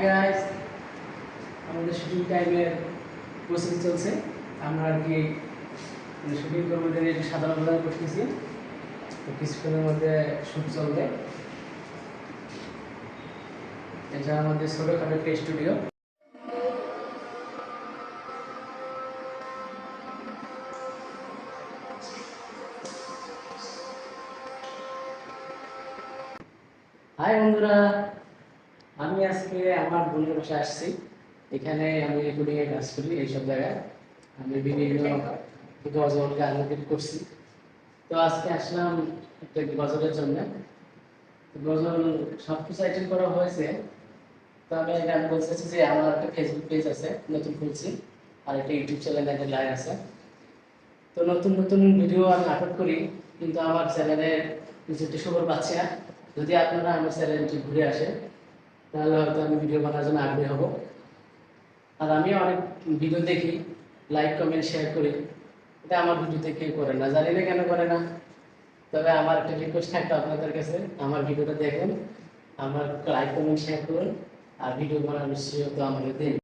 Guys, আমাদের shooting টাইমের process চলছে। আমরা আর কি শুটিং কর্মীদের একটু সাধারণ প্রদান করতেছি। তো কিছুক্ষণের মধ্যে শুট চলবে। এটা আমাদের ছোটোখাটো একটা স্টুডিও। হাই বন্ধুরা, আমি আজকে আমার বোনের বাসায় আসছি। এখানে আমি রেকর্ডিংয়ে কাজ করি। এইসব জায়গায় আমি বিভিন্ন গজল গান করছি। তো আজকে আসলাম একটা গজলের জন্য। গজল সব কিছু আইটেম করা হয়েছে। তো আমি গান বলতেছি যে আমার একটা ফেসবুক পেজ আছে, নতুন খুলছি, আর একটা ইউটিউব চ্যানেল একটা লাইভ আছে। তো নতুন নতুন ভিডিও আমি আপলোড করি, কিন্তু আমার চ্যানেলে কিছু খবর পাচ্ছি না। যদি আপনারা আমার চ্যানেলটি ঘুরে আসে, তাহলে হয়তো আমি ভিডিও বানানোর জন্য আগ্রহী হব। আর আমি অনেক ভিডিও দেখি, লাইক কমেন্ট শেয়ার করি, এটা আমার ভিডিওতে কেউ করে না, জানি না কেন করে না। তবে আমার একটা রিকোয়েস্ট থাকতো আপনাদের কাছে, আমার ভিডিওটা দেখুন, আমার লাইক কমেন্ট শেয়ার করুন, আর ভিডিও বানানোর উৎসাহ তো আমাকে দিন।